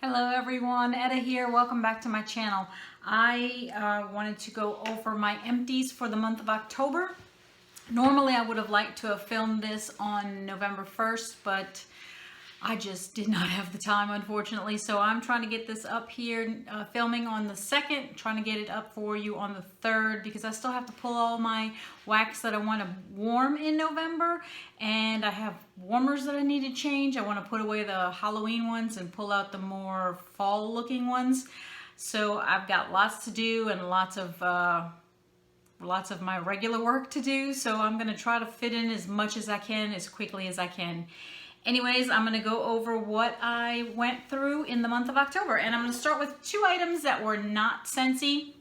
Hello everyone, Etta here. Welcome back to my channel. I wanted to go over my empties for the month of October. Normally I would have liked to have filmed this on November 1st, but I just did not have the time, unfortunately. So I'm trying to get this up here, filming on the 2nd, trying to get it up for you on the 3rd, because I still have to pull all my wax that I want to warm in November, and I have warmers that I need to change. I want to put away the Halloween ones and pull out the more fall looking ones. So I've got lots to do and lots of my regular work to do. So I'm going to try to fit in as much as I can, as quickly as I can. Anyways, I'm going to go over what I went through in the month of October, and I'm going to start with two items that were not Scentsy,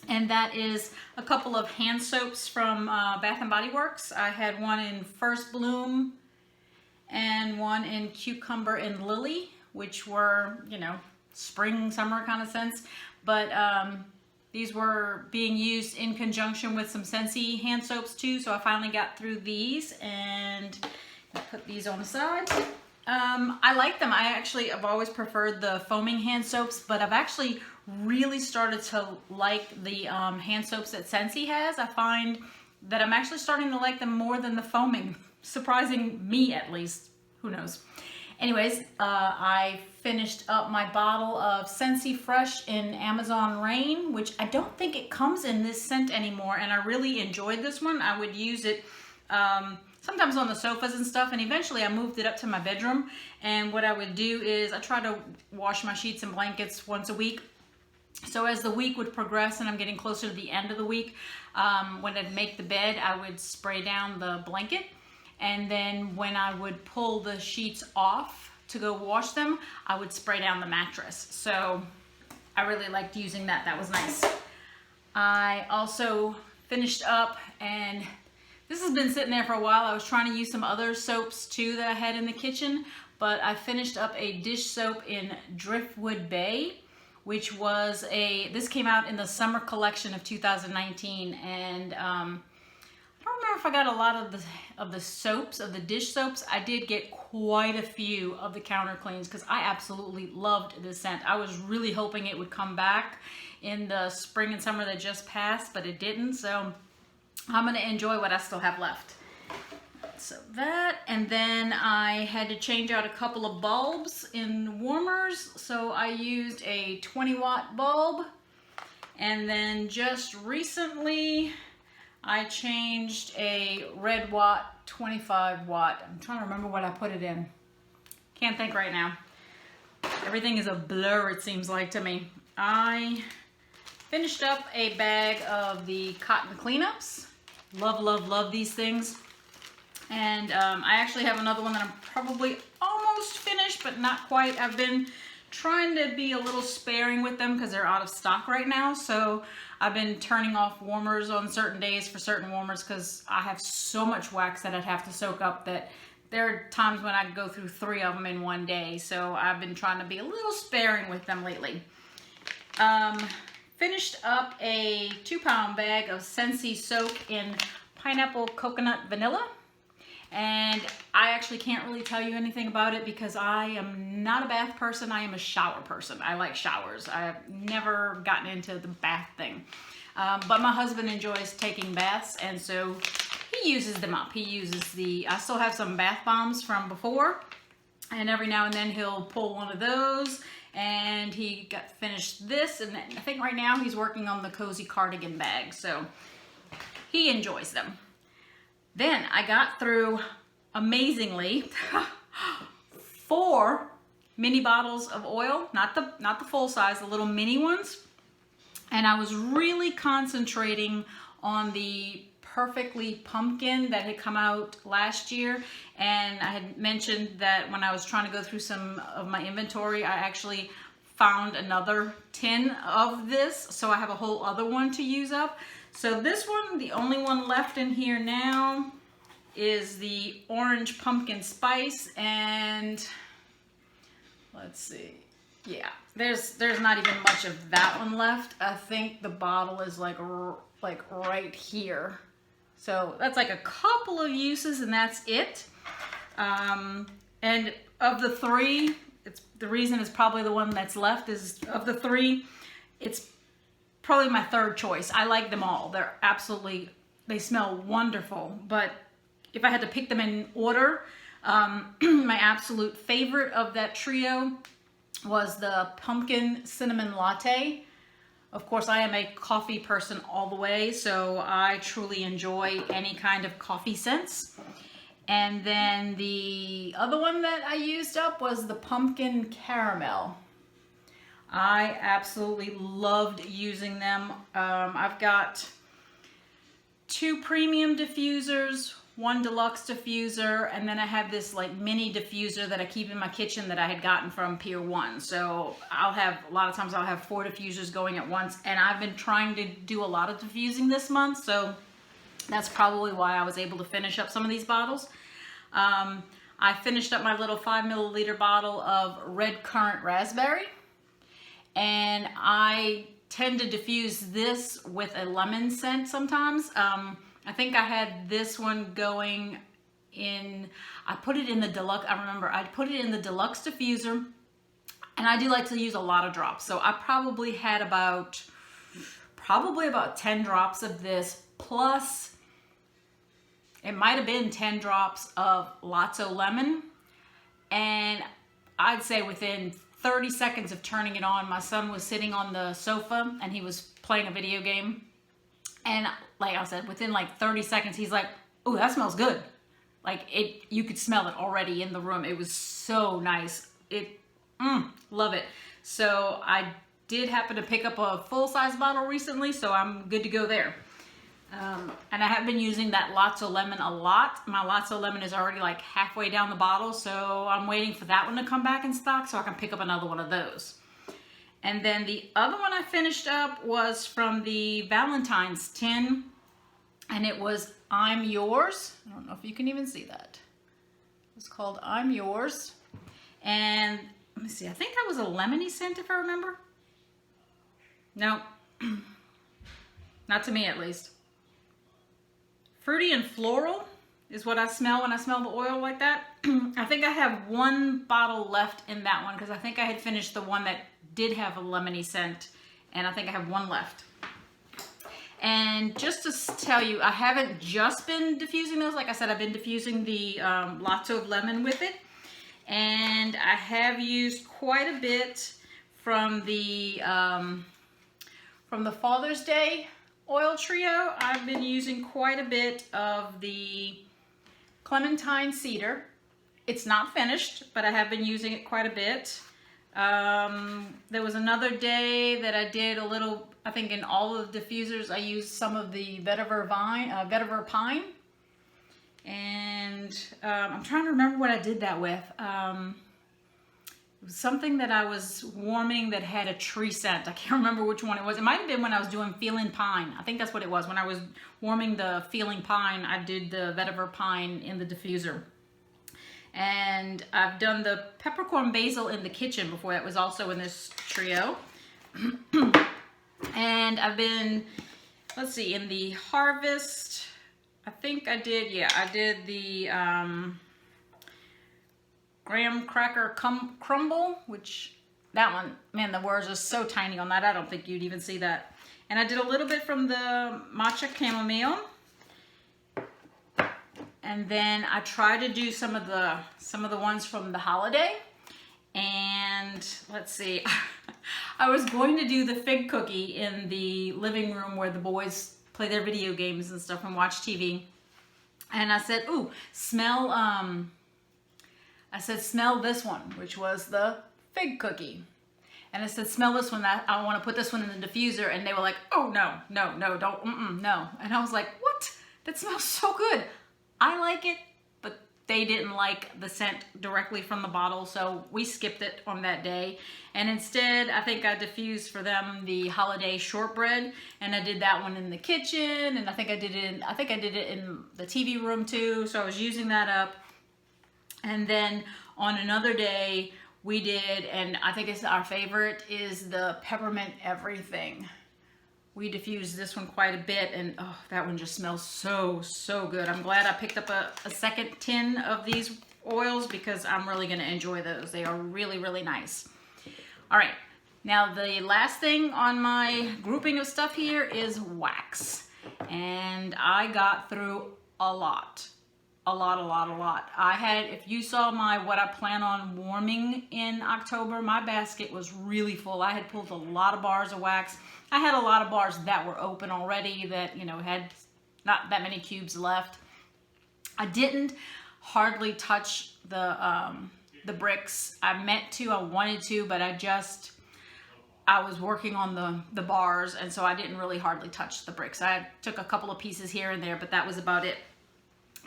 and that is a couple of hand soaps from Bath & Body Works. I had one in First Bloom and one in Cucumber and Lily, which were, you know, spring, summer kind of scents, but these were being used in conjunction with some Scentsy hand soaps too, so I finally got through these and put these on the side. I like them. I've always preferred the foaming hand soaps, but I've actually really started to like the hand soaps that Scentsy has. I find that I'm actually starting to like them more than the foaming, surprising me at least. Who knows? Anyways, I finished up my bottle of Scentsy Fresh in Amazon Rain, which I don't think it comes in this scent anymore, and I really enjoyed this one. I would use it sometimes on the sofas and stuff, and eventually I moved it up to my bedroom. And what I would do is I try to wash my sheets and blankets once a week. So as the week would progress and I'm getting closer to the end of the week, when I'd make the bed, I would spray down the blanket. And then when I would pull the sheets off to go wash them, I would spray down the mattress. So I really liked using that. That was nice. I also finished up, and this has been sitting there for a while. I was trying to use some other soaps too that I had in the kitchen, but I finished up a dish soap in Driftwood Bay, which was this came out in the summer collection of 2019, and I don't remember if I got a lot of the dish soaps. I did get quite a few of the counter cleans because I absolutely loved this scent. I was really hoping it would come back in the spring and summer that just passed, but it didn't. So I'm going to enjoy what I still have left. So that, and then I had to change out a couple of bulbs in warmers. So I used a 20-watt bulb, and then just recently I changed a red watt 25-watt. I'm trying to remember what I put it in. Can't think right now. Everything is a blur, it seems like to me. I finished up a bag of the cotton cleanups. Love, love, love these things. And I actually have another one that I'm probably almost finished, but not quite. I've been trying to be a little sparing with them because they're out of stock right now. So I've been turning off warmers on certain days for certain warmers because I have so much wax that I'd have to soak up that there are times when I go through 3 of them in one day. So I've been trying to be a little sparing with them lately. Finished up a 2-pound bag of Scentsy soap in pineapple coconut vanilla, and I actually can't really tell you anything about it because I am not a bath person. I am a shower person. I like showers. I've never gotten into the bath thing, but my husband enjoys taking baths, and so he uses them up. He uses I still have some bath bombs from before, and every now and then he'll pull one of those. And he got finished this, and I think right now he's working on the cozy cardigan bag, so he enjoys them. Then I got through, amazingly, 4 mini bottles of oil, not the full size, the little mini ones. And I was really concentrating on the Perfectly Pumpkin that had come out last year, and I had mentioned that when I was trying to go through some of my inventory, I actually found another tin of this, so I have a whole other one to use up. So this one, the only one left in here now, is the Orange Pumpkin Spice, and let's see, yeah, there's not even much of that one left. I think the bottle is like right here. So that's like a couple of uses, and that's it. And of the 3, it's the reason it's probably the one that's left is of the three, it's probably my third choice. I like them all. They smell wonderful. But if I had to pick them in order, my absolute favorite of that trio was the pumpkin cinnamon latte. Of course, I am a coffee person all the way, so I truly enjoy any kind of coffee scents. And then the other one that I used up was the pumpkin caramel. I absolutely loved using them. I've got 2 premium diffusers, 1 deluxe diffuser, and then I have this like mini diffuser that I keep in my kitchen that I had gotten from Pier 1. So a lot of times I'll have 4 diffusers going at once, and I've been trying to do a lot of diffusing this month, so that's probably why I was able to finish up some of these bottles. I finished up my little 5 milliliter bottle of red currant raspberry, and I tend to diffuse this with a lemon scent sometimes. I think I had this one going in, I put it in the deluxe, I remember I put it in the deluxe diffuser, and I do like to use a lot of drops. So I probably had about 10 drops of this, plus it might have been 10 drops of Lotso lemon. And I'd say within 30 seconds of turning it on, my son was sitting on the sofa and he was playing a video game. And like I said, within like 30 seconds, he's like, "Oh, that smells good." Like you could smell it already in the room. It was so nice. Love it. So I did happen to pick up a full-size bottle recently, so I'm good to go there. And I have been using that Lotso lemon a lot. My Lotso lemon is already like halfway down the bottle, so I'm waiting for that one to come back in stock so I can pick up another one of those. And then the other one I finished up was from the Valentine's tin, and it was I'm Yours. I don't know if you can even see that. It's called I'm Yours. And let me see, I think that was a lemony scent if I remember. No, not to me at least. Fruity and floral is what I smell when I smell the oil like that. I think I have 1 bottle left in that one because I think I had finished the one that did have a lemony scent, and I think I have 1 left. And just to tell you, I haven't just been diffusing those. Like I said, I've been diffusing the Lotso of lemon with it, and I have used quite a bit from the Father's Day oil trio. I've been using quite a bit of the Clementine Cedar. It's not finished, but I have been using it quite a bit. There was another day that I did a little, I think in all of the diffusers, I used some of the vetiver pine. And I'm trying to remember what I did that with. It was something that I was warming that had a tree scent. I can't remember which one it was. It might have been when I was doing Feeling Pine. I think that's what it was. When I was warming the Feeling Pine, I did the vetiver pine in the diffuser. And I've done the peppercorn basil in the kitchen before. That was also in this trio. And I've been, let's see, in the Harvest, I think I did, yeah, I did the graham cracker crumble, which that one, man, the words are so tiny on that. I don't think you'd even see that. And I did a little bit from the matcha chamomile. And then I tried to do some of the ones from the holiday. And let's see, I was going to do the fig cookie in the living room where the boys play their video games and stuff and watch TV. And I said, ooh, smell this one, which was the fig cookie. And I said, smell this one, I want to put this one in the diffuser. And they were like, oh, no, don't, no. And I was like, what? That smells so good. I like it, but they didn't like the scent directly from the bottle, so we skipped it on that day. And instead, I think I diffused for them the holiday shortbread, and I did that one in the kitchen, and I think I did it in the TV room too, so I was using that up. And then on another day, we did, and I think it's our favorite, is the peppermint everything. We diffused this one quite a bit, and oh, that one just smells so good. I'm glad I picked up a second tin of these oils because I'm really going to enjoy those. They are really, really nice. All right. Now the last thing on my grouping of stuff here is wax. And I got through a lot. I had, if you saw my what I plan on warming in October, my basket was really full. I had pulled a lot of bars of wax. I had a lot of bars that were open already that, you know, had not that many cubes left. I didn't hardly touch the bricks. I meant to, I wanted to, but I was working on the bars, and so I didn't really hardly touch the bricks. I took a couple of pieces here and there, but that was about it.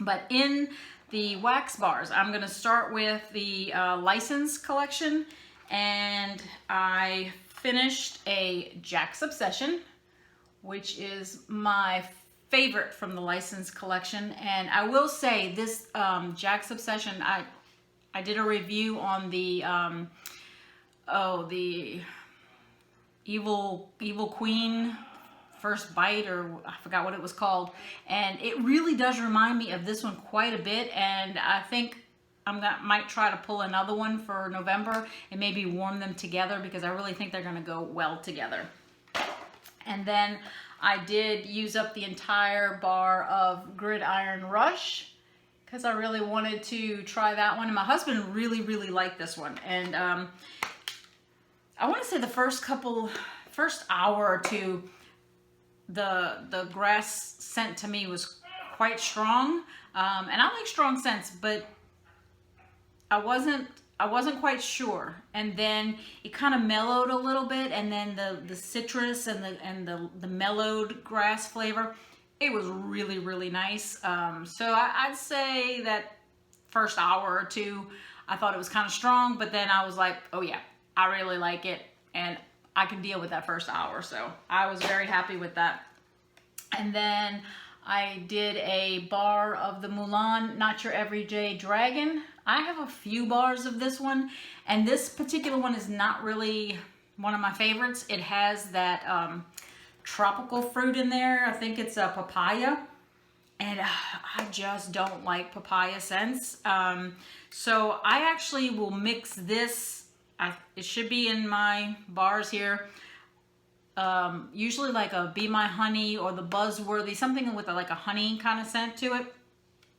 But in the wax bars, I'm going to start with the License collection, and I finished a Jack's Obsession, which is my favorite from the License collection. And I will say this Jack's Obsession, I did a review on the the Evil Queen First Bite, or I forgot what it was called, and it really does remind me of this one quite a bit, and I think might try to pull another one for November and maybe warm them together because I really think they're going to go well together. And then I did use up the entire bar of Gridiron Rush because I really wanted to try that one, and my husband really, really liked this one. And I want to say the first hour or two, the grass scent to me was quite strong, and I like strong scents, but I wasn't quite sure. And then it kind of mellowed a little bit, and then the citrus and the mellowed grass flavor, it was really, really nice. So I'd say that first hour or two I thought it was kind of strong, but then I was like, oh yeah, I really like it, and I can deal with that first hour. So I was very happy with that. And then I did a bar of the Mulan Not Your Everyday Dragon. I have a few bars of this one, and this particular one is not really one of my favorites. It has that tropical fruit in there. I think it's a papaya, and I just don't like papaya scents. So I actually will mix this. It should be in my bars here. Usually like a Be My Honey or the Buzzworthy, something with like a honey kind of scent to it.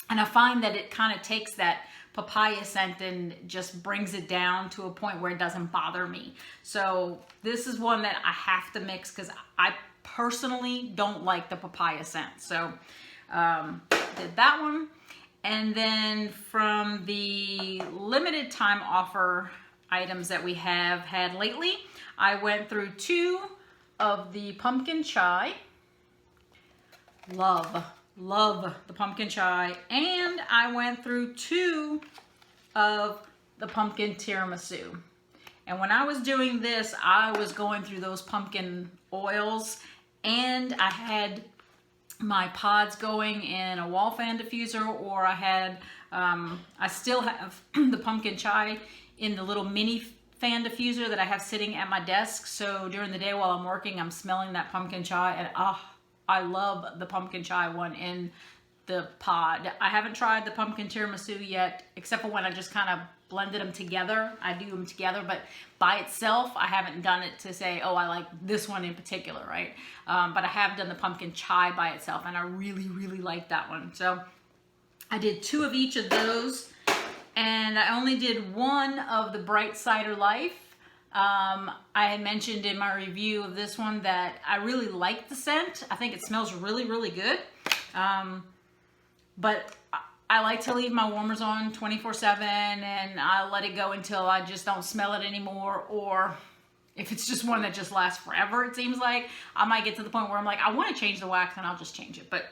And I find that it kind of takes that papaya scent and just brings it down to a point where it doesn't bother me. So this is one that I have to mix because I personally don't like the papaya scent. So did that one. And then from the limited time offer items that we have had lately, I went through 2 of the pumpkin chai. Love the pumpkin chai. And I went through 2 of the pumpkin tiramisu. And when I was doing this, I was going through those pumpkin oils, and I had my pods going in a wall fan diffuser, or I had, I still have the pumpkin chai in the little mini fan diffuser that I have sitting at my desk. So during the day while I'm working, I'm smelling that pumpkin chai, and I love the pumpkin chai one in the pod. I haven't tried the pumpkin tiramisu yet, except for when I just kind of blended them together. I do them together, but by itself, I haven't done it to say, oh, I like this one in particular, right? But I have done the pumpkin chai by itself, and I really, really like that one. So I did 2 of each of those. And I only did 1 of the Bright Cider Life. I had mentioned in my review of this one that I really like the scent. I think it smells really, really good. But I like to leave my warmers on 24/7, and I let it go until I just don't smell it anymore. Or if it's just one that just lasts forever, it seems like, I might get to the point where I'm like, I want to change the wax, and I'll just change it. But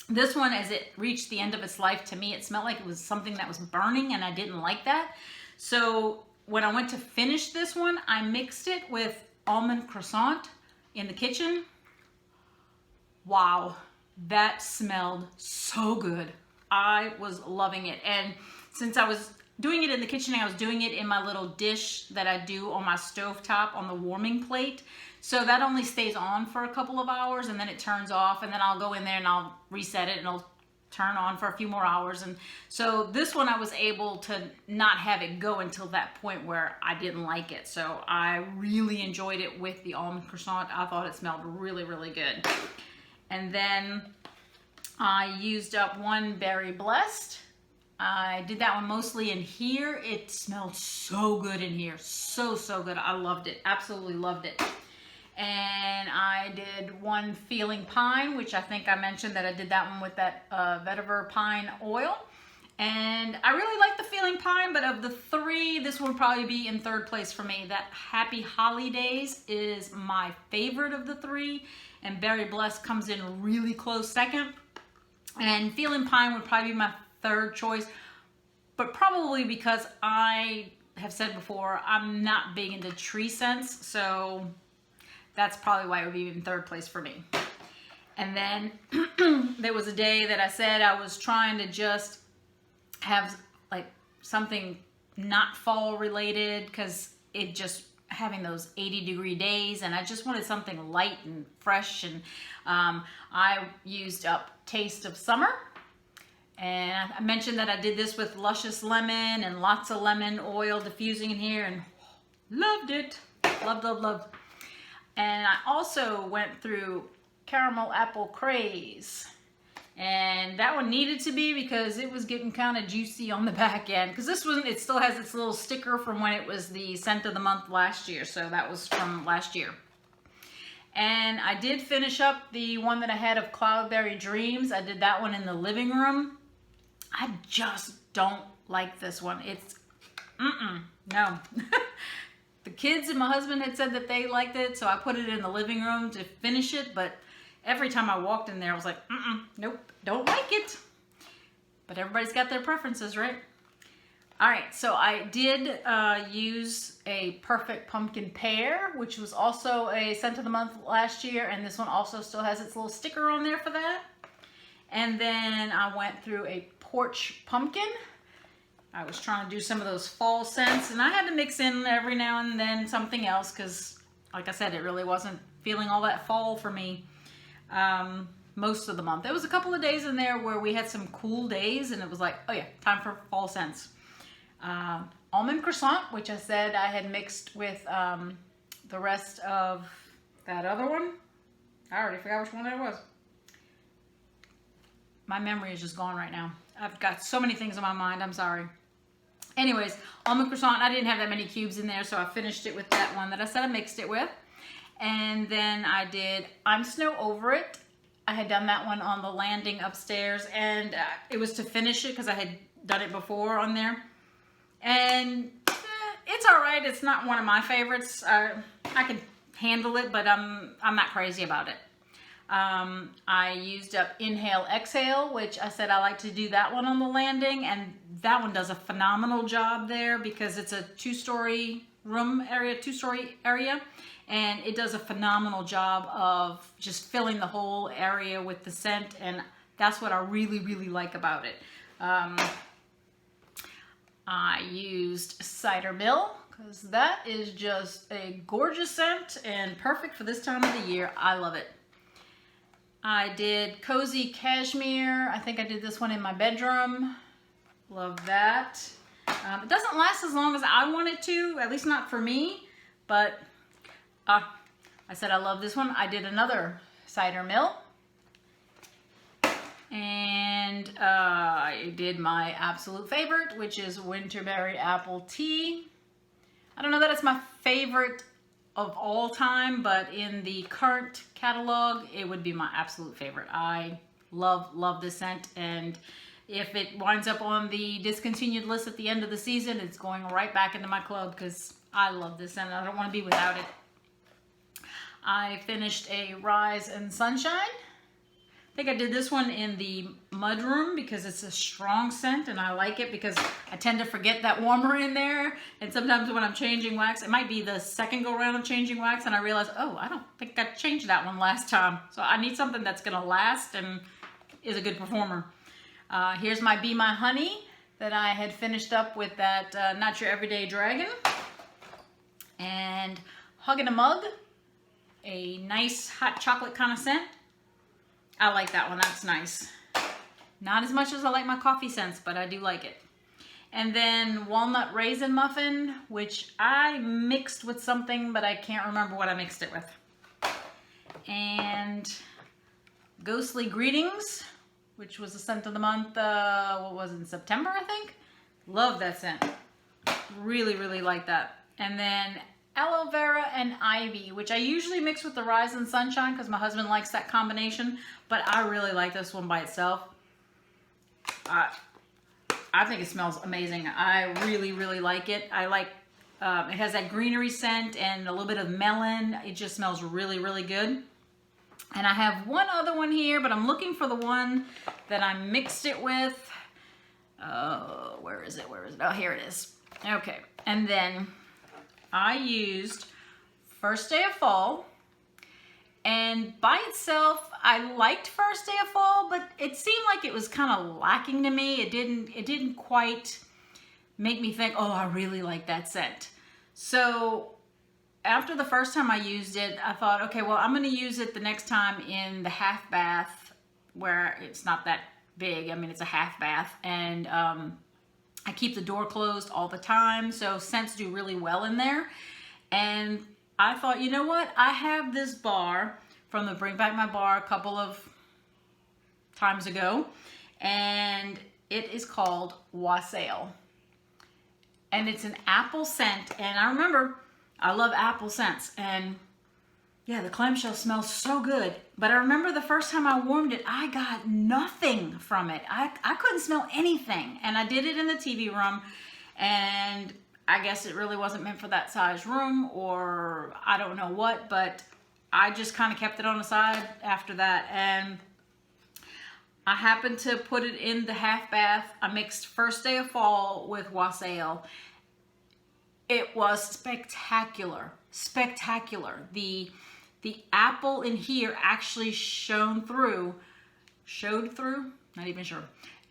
this one, as it reached the end of its life, to me, it smelled like it was something that was burning, and I didn't like that. So when I went to finish this one, I mixed it with almond croissant in the kitchen. Wow, that smelled so good. I was loving it. And since I was doing it in the kitchen, I was doing it in my little dish that I do on my stovetop on the warming plate. So that only stays on for a couple of hours, and then it turns off, and then I'll go in there and I'll reset it, and it'll turn on for a few more hours. And so this one I was able to not have it go until that point where I didn't like it. So I really enjoyed it with the almond croissant. I thought it smelled really, really good. And then I used up one Berry Blessed. I did that one mostly in here. It smelled so good in here. So, so good. I loved it. Absolutely loved it. And I did one Feeling Pine, which I think I mentioned that I did that one with that vetiver pine oil. And I really like the Feeling Pine, but of the three, this one would probably be in third place for me. That Happy Holidays is my favorite of the three, and Berry Blessed comes in really close second. And Feeling Pine would probably be my third choice, but probably because I have said before, I'm not big into tree scents, so that's probably why it would be in third place for me. And then there was a day that I said I was trying to just have like something not fall related, because it just having those 80-degree days, and I just wanted something light and fresh. And I used up Taste of Summer. And I mentioned that I did this with Luscious Lemon and lots of lemon oil diffusing in here, and loved it. Loved, loved, loved. And I also went through Caramel Apple Craze. And that one needed to be, because it was getting kind of juicy on the back end. Because this one, it still has its little sticker from when it was the scent of the month last year. So that was from last year. And I did finish up the one that I had of Cloudberry Dreams. I did that one in the living room. I just don't like this one. It's, no. The kids and my husband had said that they liked it, so I put it in the living room to finish it, but every time I walked in there, I was like, nope, don't like it. But everybody's got their preferences, right? All right, so I did use a Perfect Pumpkin Pear, which was also a scent of the month last year, and this one also still has its little sticker on there for that. And then I went through a Porch Pumpkin. I was trying to do some of those fall scents, and I had to mix in every now and then something else, because like I said, it really wasn't feeling all that fall for me most of the month. There was a couple of days in there where we had some cool days, and it was like, oh yeah, time for fall scents. Almond Croissant, which I said I had mixed with the rest of that other one. I already forgot which one it was. My memory is just gone right now. I've got so many things on my mind, I'm sorry. Anyways, Almond Croissant, I didn't have that many cubes in there, so I finished it with that one that I said I mixed it with. And then I did I'm Snow Over It. I had done that one on the landing upstairs, and it was to finish it because I had done it before on there. And it's all right. It's not one of my favorites. I can handle it, but I'm not crazy about it. I used up Inhale Exhale, which I said I like to do that one on the landing, and that one does a phenomenal job there because it's a two-story room area, two-story area, and it does a phenomenal job of just filling the whole area with the scent, and that's what I really, really like about it. I used Cider Mill because that is just a gorgeous scent and perfect for this time of the year. I love it. I did Cozy Cashmere. I think I did this one in my bedroom. Love that. It doesn't last as long as I want it to, at least not for me, but I said I love this one. I did another Cider Mill. And I did my absolute favorite, which is Winterberry Apple Tea. I don't know that it's my favorite of all time, but in the current catalog, it would be my absolute favorite. I love this scent, and if it winds up on the discontinued list at the end of the season, it's going right back into my club because I love this scent. I don't want to be without it. I finished a Rise and Sunshine. I think I did this one in the mudroom because it's a strong scent, and I like it because I tend to forget that warmer in there. And sometimes when I'm changing wax, it might be the second go round of changing wax, and I realize, oh, I don't think I changed that one last time. So I need something that's going to last and is a good performer. Here's my Be My Honey that I had finished up with that Not Your Everyday Dragon. And Hug in a Mug, a nice hot chocolate kind of scent. I like that one, that's nice. Not as much as I like my coffee scents, but I do like it. And then walnut raisin muffin, which I mixed with something, but I can't remember what I mixed it with. And ghostly greetings, which was the scent of the month, what was it, in September, I think? Love that scent. Really, really like that. And then aloe vera and ivy, which I usually mix with the Rise and Sunshine because my husband likes that combination, but I really like this one by itself. I think it smells amazing. I really, really like it. I like, it has that greenery scent and a little bit of melon. It just smells really, really good. And I have one other one here, but I'm looking for the one that I mixed it with. Where is it? Where is it? Oh, here it is. Okay. And then I used First Day of Fall. And by itself, I liked First Day of Fall, but it seemed like it was kind of lacking to me. It didn't quite make me think, oh, I really like that scent. So after the first time I used it, I thought, okay, well, I'm going to use it the next time in the half bath where it's not that big. I mean, it's a half bath, and I keep the door closed all the time, so scents do really well in there. And I thought, you know what? I have this bar from the Bring Back My Bar a couple of times ago, and it is called Wassail. And it's an apple scent, and I remember I love apple scents, and yeah, the clamshell smells so good. But I remember the first time I warmed it, I got nothing from it. I couldn't smell anything, and I did it in the TV room, and I guess it really wasn't meant for that size room, or I don't know what, but I just kind of kept it on the side after that. And I happened to put it in the half bath. I mixed First Day of Fall with Wassail. It was spectacular, spectacular. The apple in here actually showed through, not even sure.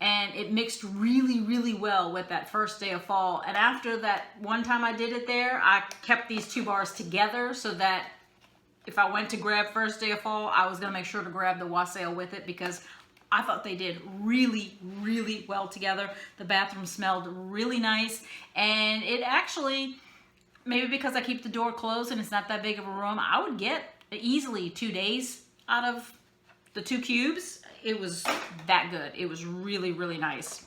And it mixed really, really well with that First Day of Fall. And after that one time I did it there, I kept these two bars together so that if I went to grab First Day of Fall, I was gonna make sure to grab the Wassail with it because I thought they did really, really well together. The bathroom smelled really nice. And it actually, maybe because I keep the door closed and it's not that big of a room, I would get easily 2 days out of the 2 cubes. It was that good. It was really, really nice.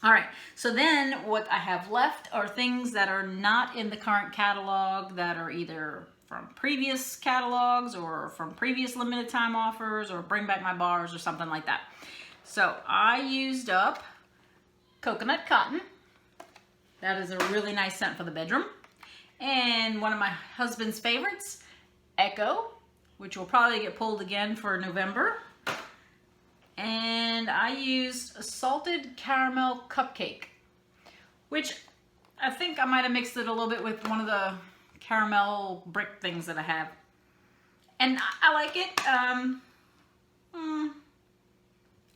All right, so then what I have left are things that are not in the current catalog, that are either from previous catalogs or from previous limited time offers or Bring Back My Bars or something like that. So I used up Coconut Cotton. That is a really nice scent for the bedroom. And one of my husband's favorites, Echo, which will probably get pulled again for November. And I used a salted caramel cupcake, which I think I might have mixed it a little bit with one of the caramel brick things that I have. And I like it.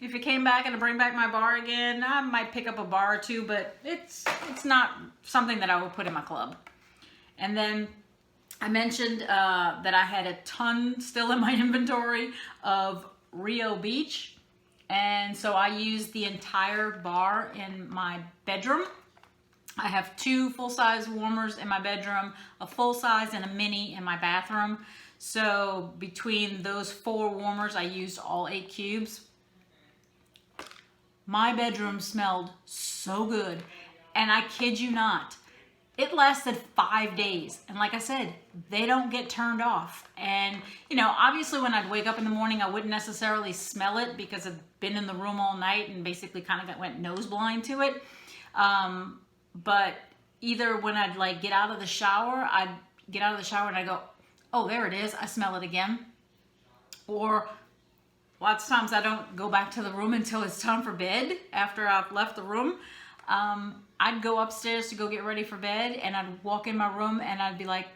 If it came back and to Bring Back My Bar again, I might pick up a bar or two, but it's not something that I would put in my club. And then I mentioned that I had a ton still in my inventory of Rio Beach. And so I used the entire bar in my bedroom. I have 2 full-size warmers in my bedroom, a full-size and a mini in my bathroom. So between those 4 warmers, I used all 8 cubes. My bedroom smelled so good, and I kid you not, it lasted 5 days. And like I said, they don't get turned off. And, you know, obviously when I'd wake up in the morning, I wouldn't necessarily smell it because I'd been in the room all night and basically kind of went nose blind to it. But either when I'd like get out of the shower, I'd get out of the shower and I go, oh, there it is. I smell it again. Or lots of times I don't go back to the room until it's time for bed after I've left the room. I'd go upstairs to go get ready for bed and I'd walk in my room and I'd be like,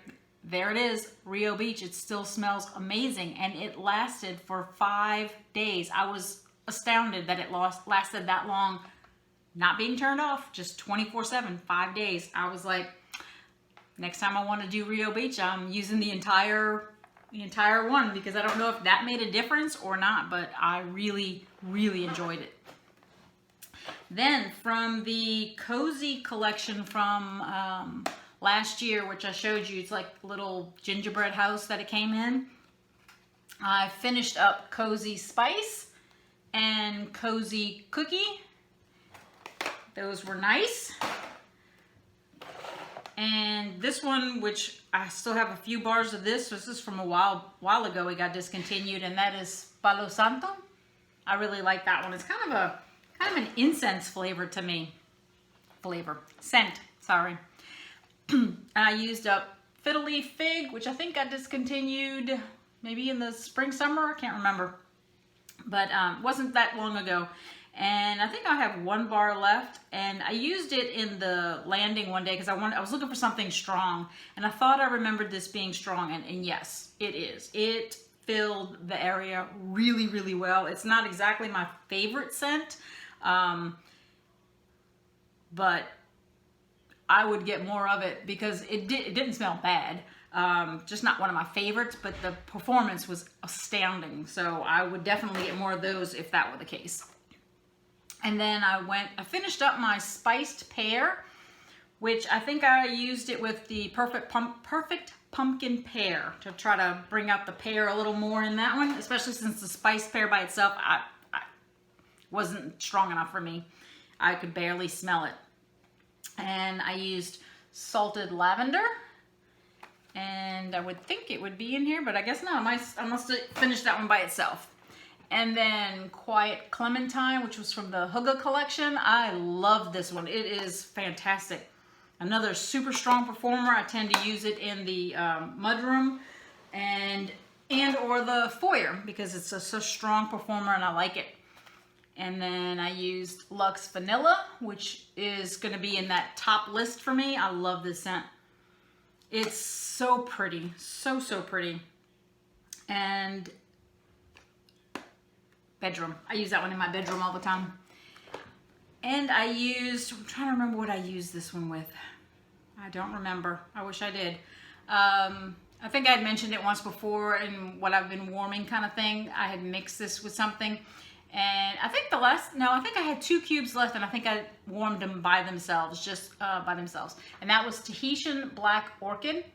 there it is, Rio Beach. It still smells amazing. And it lasted for 5 days. I was astounded that it lasted that long, not being turned off, just 24/7, 5 days. I was like, next time I want to do Rio Beach, I'm using the entire one because I don't know if that made a difference or not, but I really, really enjoyed it. Then from the Cozy collection from last year, which I showed you, it's like a little gingerbread house that it came in. I finished up Cozy Spice and Cozy Cookie. Those were nice. And this one, which I still have a few bars of this is from a while ago, it got discontinued, and that is Palo Santo. I really like that one. It's kind of an incense flavor to me. Scent, sorry. I used up Fiddle Leaf Fig, which I think got discontinued maybe in the spring, summer, I can't remember. But wasn't that long ago. And I think I have one bar left, and I used it in the landing one day because I was looking for something strong, and I thought I remembered this being strong, and yes, it is. It filled the area really, really well. It's not exactly my favorite scent, but I would get more of it because it didn't smell bad. Just not one of my favorites, but the performance was astounding. So I would definitely get more of those if that were the case. And then I finished up my spiced pear, which I think I used it with the perfect pumpkin pear to try to bring out the pear a little more in that one, especially since the spiced pear by itself I wasn't strong enough for me. I could barely smell it. And I used salted lavender, and I would think it would be in here, but I guess not. I must have finished that one by itself. And then Quiet Clementine, which was from the Hygge collection. I love this one. It is fantastic. Another super strong performer. I tend to use it in the mudroom and or the foyer because it's a strong performer and I like it. And then I used Luxe Vanilla, which is going to be in that top list for me. I love this scent. It's so pretty. So pretty. And bedroom. I use that one in my bedroom all the time. And I'm trying to remember what I used this one with. I don't remember. I wish I did. I think I had mentioned it once before in what I've been warming kind of thing. I had mixed this with something. And I think I think I had 2 cubes left, and I think I warmed them by themselves, just by themselves. And that was Tahitian Black Orchid,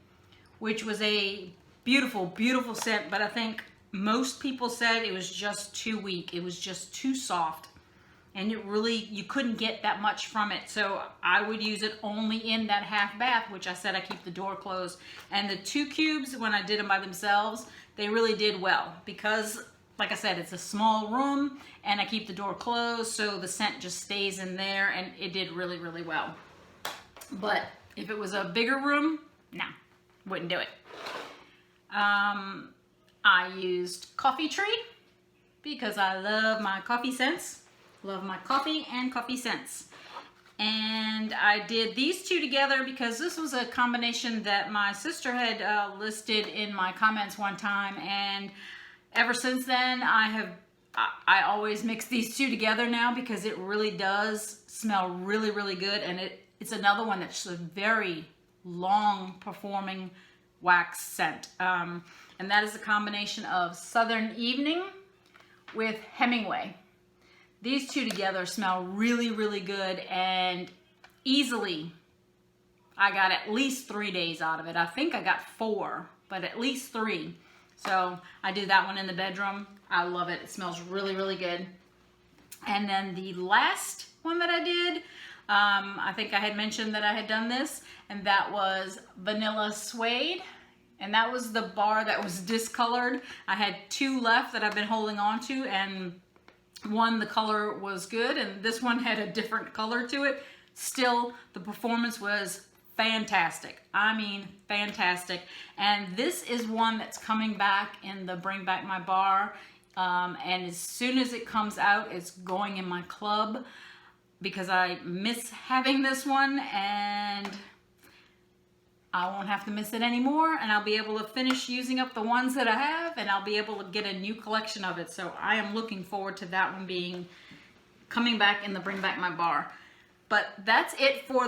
which was a beautiful, beautiful scent, but I think most people said it was just too weak. It was just too soft. And you couldn't get that much from it. So I would use it only in that half bath, which I said I keep the door closed. And the 2 cubes, when I did them by themselves, they really did well. Because, like I said, it's a small room and I keep the door closed. So the scent just stays in there, and it did really, really well. But if it was a bigger room, no, wouldn't do it. I used Coffee Tree because I love my coffee scents. Love my coffee and coffee scents. And I did these 2 together because this was a combination that my sister had listed in my comments one time. And ever since then, I always mix these 2 together now because it really does smell really, really good. And it's another one that's a very long performing wax scent. And that is a combination of Southern Evening with Hemingway. These 2 together smell really, really good, and easily I got at least 3 days out of it. I think I got 4, but at least 3. So I do that one in the bedroom. I love it. It smells really, really good. And then the last one that I did, I think I had mentioned that I had done this, and that was Vanilla Suede. And that was the bar that was discolored. I had 2 left that I've been holding on to, and one, the color was good, and this one had a different color to it. Still, the performance was fantastic. I mean, fantastic. And this is one that's coming back in the Bring Back My Bar. And as soon as it comes out, it's going in my club because I miss having this one, and I won't have to miss it anymore, and I'll be able to finish using up the ones that I have, and I'll be able to get a new collection of it. So I am looking forward to that one coming back in the Bring Back My Bar. But that's it for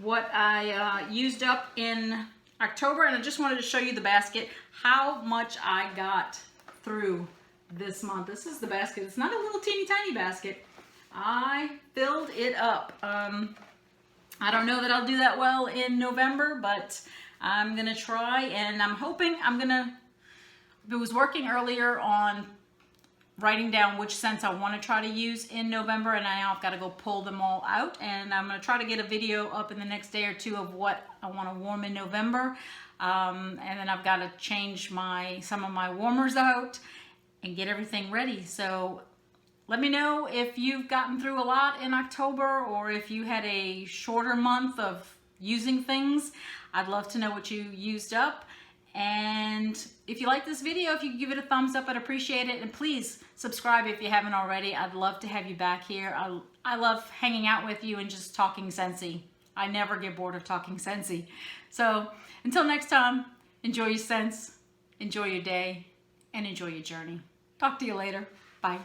what I used up in October, and I just wanted to show you the basket, how much I got through this month. This is the basket. It's not a little teeny tiny basket. I filled it up. I don't know that I'll do that well in November, but I'm gonna try, and I'm hoping I was working earlier on writing down which scents I want to try to use in November, and now I've got to go pull them all out, and I'm going to try to get a video up in the next day or two of what I want to warm in November, and then I've got to change some of my warmers out and get everything ready. So let me know if you've gotten through a lot in October, or if you had a shorter month of using things. I'd love to know what you used up. And if you like this video, if you could give it a thumbs up, I'd appreciate it. And please subscribe if you haven't already. I'd love to have you back here. I love hanging out with you and just talking Scentsy. I never get bored of talking Scentsy. So until next time, enjoy your scents, enjoy your day, and enjoy your journey. Talk to you later. Bye.